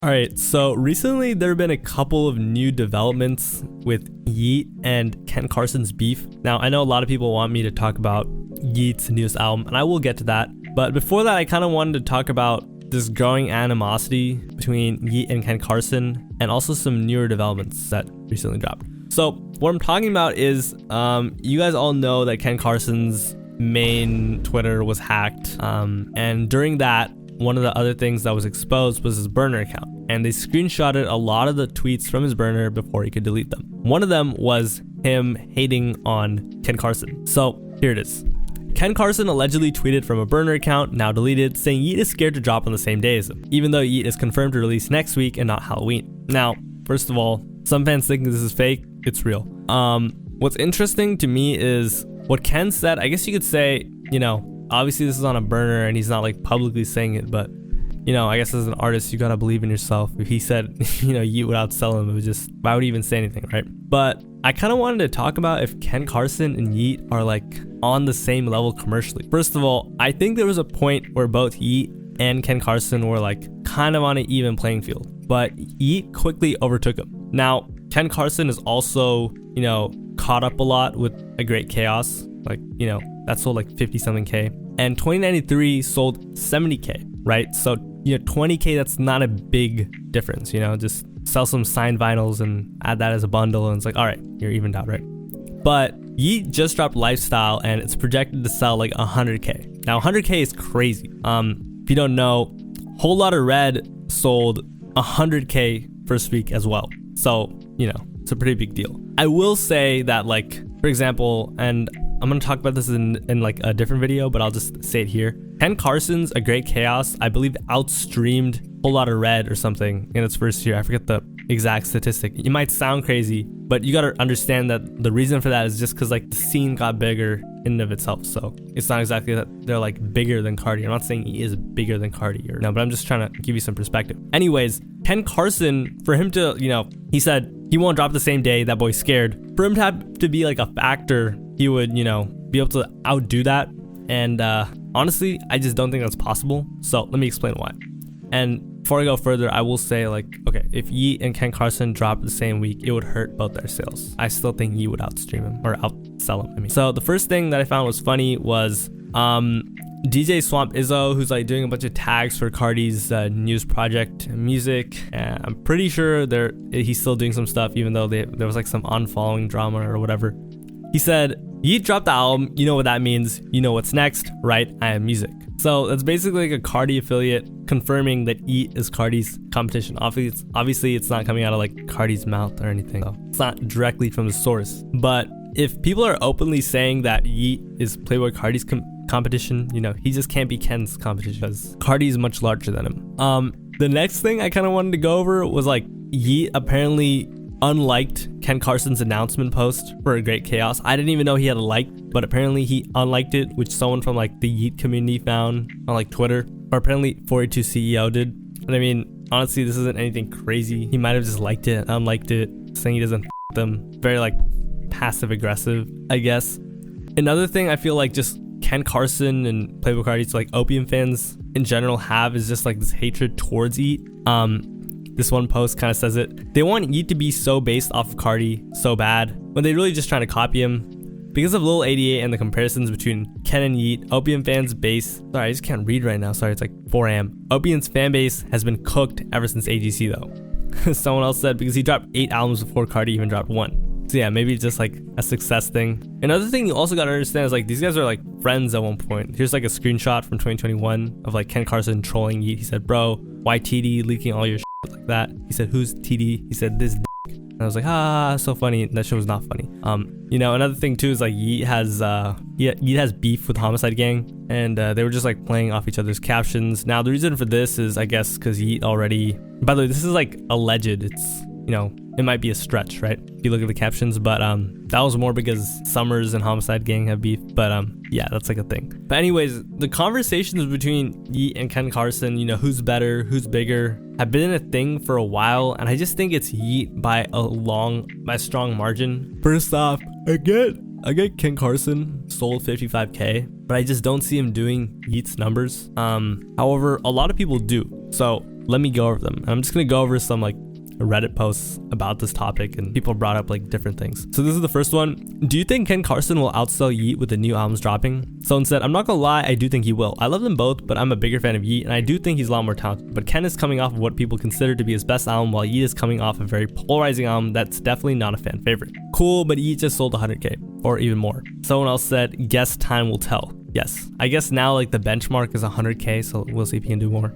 All right, so recently there have been a couple of new developments with Yeat and Ken Carson's beef. Now, I know a lot of people want me to talk about Yeat's newest album, and I will get to that. But before that, I kind of wanted to talk about this growing animosity between Yeat and Ken Carson, and also some newer developments that recently dropped. So what I'm talking about is, you guys all know that Ken Carson's main Twitter was hacked, and during that, one of the other things that was exposed was his burner account, and they screenshotted a lot of the tweets from his burner before he could delete them. One of them was him hating on Ken Carson. So here it is. Ken Carson allegedly tweeted from a burner account, now deleted, saying Yeat is scared to drop on the same day as him, even though Yeat is confirmed to release next week and not Halloween. Now, first of all, some fans think this is fake. It's real. What's interesting to me is what Ken said. I guess you could say, obviously this is on a burner and he's not like publicly saying it, but I guess as an artist, you gotta believe in yourself. If he said, Yeat would outsell him, it was just, why would he even say anything, right? But I kind of wanted to talk about if Ken Carson and Yeat are like on the same level commercially. First of all, I think there was a point where both Yeat and Ken Carson were like kind of on an even playing field, but Yeat quickly overtook him. Now, Ken Carson is also, caught up a lot with A Great Chaos. Like, that sold like 50 something K, and 2093 sold 70K, right? So 20K, that's not a big difference. Just sell some signed vinyls and add that as a bundle, and it's like, all right, you're evened out, right? But Yeat just dropped Lifestyle, and it's projected to sell like 100K. Now 100K is crazy. If you don't know, Whole Lotta Red sold 100K first week as well. So it's a pretty big deal. I will say that, like, for example, and I'm going to talk about this in like a different video, but I'll just say it here. Ken Carson's A Great Chaos, I believe, outstreamed Whole Lotta Red or something in its first year. I forget the exact statistic. It might sound crazy, but you got to understand that the reason for that is just because like the scene got bigger in and of itself. So it's not exactly that they're like bigger than Cardi. I'm not saying he is bigger than Cardi or no, but I'm just trying to give you some perspective. Anyways, Ken Carson, for him to, he said he won't drop the same day. That boy's scared. For him to have to be like a factor, he would, be able to outdo that. And honestly, I just don't think that's possible. So let me explain why. And before I go further, I will say, like, okay, if Yeat and Ken Carson dropped the same week, it would hurt both their sales. I still think Yeat would outstream him or outsell him. So the first thing that I found was funny was DJ Swamp Izzo, who's like doing a bunch of tags for Cardi's news project music. I'm pretty sure he's still doing some stuff, even though there was like some unfollowing drama or whatever. He said, Yeat dropped the album, you know what that means, you know what's next, right? I am music. So that's basically like a Cardi affiliate confirming that Yeat is Cardi's competition. Obviously, it's not coming out of like Cardi's mouth or anything. So it's not directly from the source. But if people are openly saying that Yeat is Playboi Carti's competition, he just can't be Ken's competition because Cardi is much larger than him. The next thing I kind of wanted to go over was like Yeat apparently unliked Ken Carson's announcement post for A Great Chaos. I didn't even know he had a like, but apparently he unliked it, which someone from like the Yeat community found on like Twitter, or apparently 482 CEO did. And I mean, honestly, this isn't anything crazy. He might have just liked it, unliked it, saying he doesn't them. Very like passive aggressive, I guess. Another thing I feel like just Ken Carson and Playboi Carti, like Opium fans in general, have is just like this hatred towards Yeat. This one post kind of says it. They want Yeat to be so based off of Cardi so bad when they really just trying to copy him. Because of Lil 88 and the comparisons between Ken and Yeat, Opium fans base, sorry, I just can't read right now. Sorry, it's like 4 a.m. Opium's fan base has been cooked ever since AGC though. Someone else said because he dropped 8 albums before Cardi even dropped 1. So yeah, maybe it's just like a success thing. Another thing you also gotta understand is like these guys are like friends at one point. Here's like a screenshot from 2021 of like Ken Carson trolling Yeat. He said, bro, why TD leaking all your shit like that? He said, who's TD? He said, this dick. And I was like, so funny. That shit was not funny. Another thing too is like Yeat has beef with Homicide Gang, and they were just like playing off each other's captions. Now the reason for this is, I guess, because Yeat already, by the way, this is like alleged. It's, it might be a stretch, right? If you look at the captions, but that was more because Summers and Homicide Gang have beef. But yeah, that's like a thing. But anyways, the conversations between Yeat and Ken Carson, who's better, who's bigger, have been a thing for a while, and I just think it's Yeat by a strong margin. First off, I get Ken Carson sold 55K, but I just don't see him doing Yeat's numbers. However, a lot of people do. So let me go over them. And I'm just gonna go over some like Reddit posts about this topic, and people brought up like different things. So this is the first one. Do you think Ken Carson will outsell Yeat with the new albums dropping? Someone said, I'm not gonna lie, I do think he will. I love them both, but I'm a bigger fan of Yeat, and I do think he's a lot more talented. But Ken is coming off of what people consider to be his best album, while Yeat is coming off a very polarizing album that's definitely not a fan favorite. Cool, but Yeat just sold 100K, or even more. Someone else said, guess time will tell. Yes, I guess now like the benchmark is 100K, so we'll see if he can do more.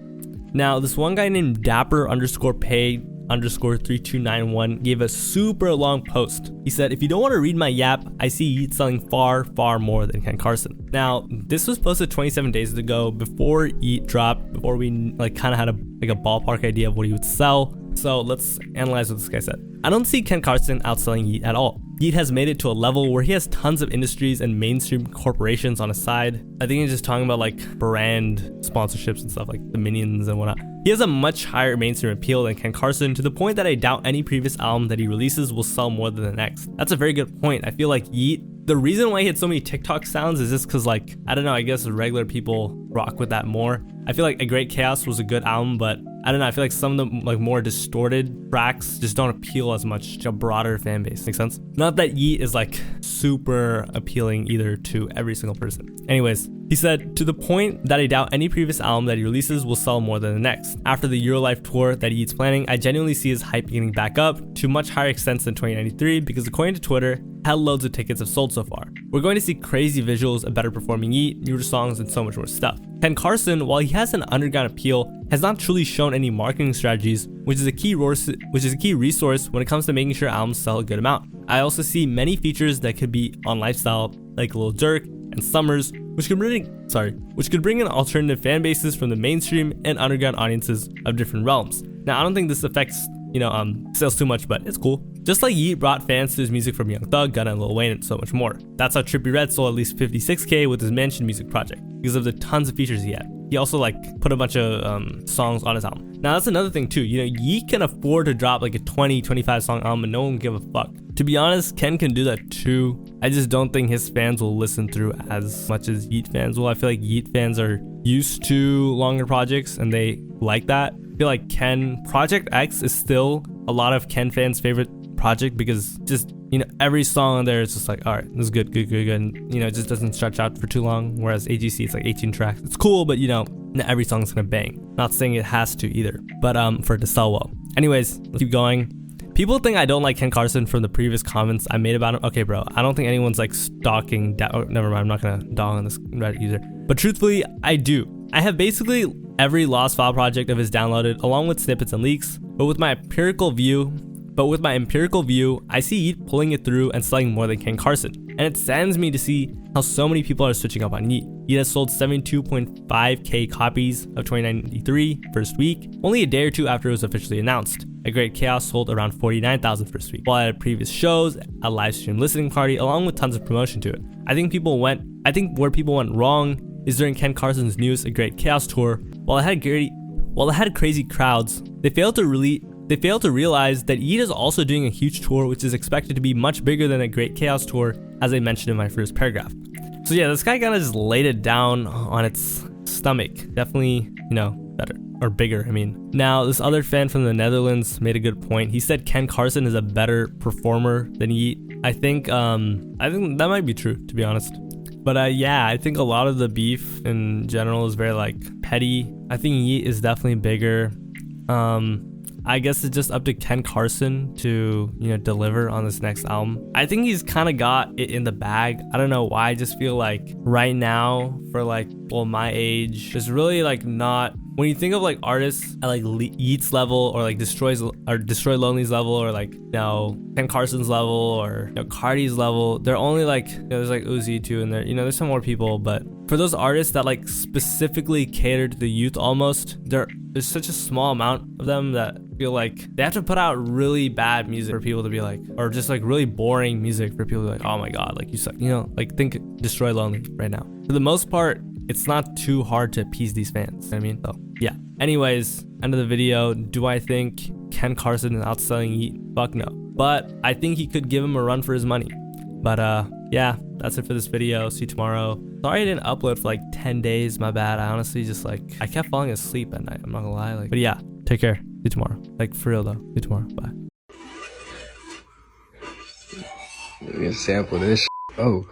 Now, this one guy named Dapper_pay_3291 gave a super long post. He said, if you don't want to read my yap, I see Yeat selling far, far more than Ken Carson. Now, this was posted 27 days ago, before Yeat dropped, before we like kind of had a ballpark idea of what he would sell. So let's analyze what this guy said. I don't see Ken Carson outselling Yeat at all. Yeat has made it to a level where he has tons of industries and mainstream corporations on his side. I think he's just talking about like brand sponsorships and stuff like the Minions and whatnot. He has a much higher mainstream appeal than Ken Carson, to the point that I doubt any previous album that he releases will sell more than the next. That's a very good point. I feel like Yeat, the reason why he had so many TikTok sounds is just because like, I don't know, I guess regular people rock with that more. I feel like A Great Chaos was a good album, but I don't know, I feel like some of the like more distorted tracks just don't appeal as much to a broader fan base. Make sense? Not that Yeat is like super appealing either to every single person. Anyways, he said, to the point that I doubt any previous album that he releases will sell more than the next. After the Eurolife tour that Yeat's planning, I genuinely see his hype getting back up to much higher extents than 2093, because according to Twitter, hell loads of tickets have sold so far. We're going to see crazy visuals, a better performing Yeat, newer songs, and so much more stuff. Ken Carson, while he has an underground appeal, has not truly shown any marketing strategies, which is a key resource when it comes to making sure albums sell a good amount. I also see many features that could be on lifestyle, like Lil Durk and Summers, which could bring in alternative fan bases from the mainstream and underground audiences of different realms. Now, I don't think this affects sales too much, but it's cool. Just like Yeat brought fans to his music from Young Thug, Gunna, and Lil Wayne, and so much more. That's how Trippie Redd sold at least 56K with his Mansion music project, because of the tons of features he had. He also like put a bunch of songs on his album. Now that's another thing too, Yeat can afford to drop like a 20-25 song album and no one will give a fuck. To be honest, Ken can do that too. I just don't think his fans will listen through as much as Yeat fans will. I feel like Yeat fans are used to longer projects and they like that. I feel like Project X is still a lot of Ken fans' favorite project, because just every song on there is just like, all right, this is good, and it just doesn't stretch out for too long. Whereas AGC, it's like 18 tracks. It's cool, but not every song is gonna bang. Not saying it has to either, but for it to sell well. Anyways, let's keep going. People think I don't like Ken Carson from the previous comments I made about him. Okay, bro, I don't think anyone's like stalking. Never mind, I'm not gonna dog on this Reddit user. But truthfully, I do. I have basically every Lost File project of his downloaded, along with snippets and leaks. But with my empirical view, I see Yeat pulling it through and selling more than Ken Carson. And it saddens me to see how so many people are switching up on Yeat. Yeat has sold 72.5K copies of 2093 first week, only a day or two after it was officially announced. A Great Chaos sold around 49,000 first week, while at previous shows, a live stream listening party, along with tons of promotion to it. I think where people went wrong is during Ken Carson's newest A Great Chaos tour. While it had crazy crowds, they failed to realize that Yeat is also doing a huge tour, which is expected to be much bigger than A Great Chaos tour, as I mentioned in my first paragraph. So yeah, this guy kind of just laid it down on its stomach. Definitely, better. Or bigger, I mean. Now, this other fan from the Netherlands made a good point. He said Ken Carson is a better performer than Yeat. I think that might be true, to be honest. But yeah, I think a lot of the beef in general is very like petty. I think Yeat is definitely bigger. I guess it's just up to Ken Carson to, deliver on this next album. I think he's kind of got it in the bag. I don't know why. I just feel like right now, for my age, there's really not. When you think of artists at Yeat's level, or Destroy Lonely's level, or Ken Carson's level, or Cardi's level, they're only there's Uzi too, and there's some more people, but for those artists that specifically cater to the youth, almost there's such a small amount of them that feel like they have to put out really bad music for people to be or just really boring music for people to be oh my god, you suck, think Destroy Lonely right now. For the most part, it's not too hard to appease these fans. I mean, so yeah. Anyways, end of the video. Do I think Ken Carson is outselling Yeat? Fuck no. But I think he could give him a run for his money. But yeah, that's it for this video. See you tomorrow. Sorry I didn't upload for 10 days. My bad. I honestly just I kept falling asleep at night. I'm not gonna lie. But yeah, Take care. See you tomorrow. Like, for real though. See you tomorrow. Bye. Let me sample this. Oh.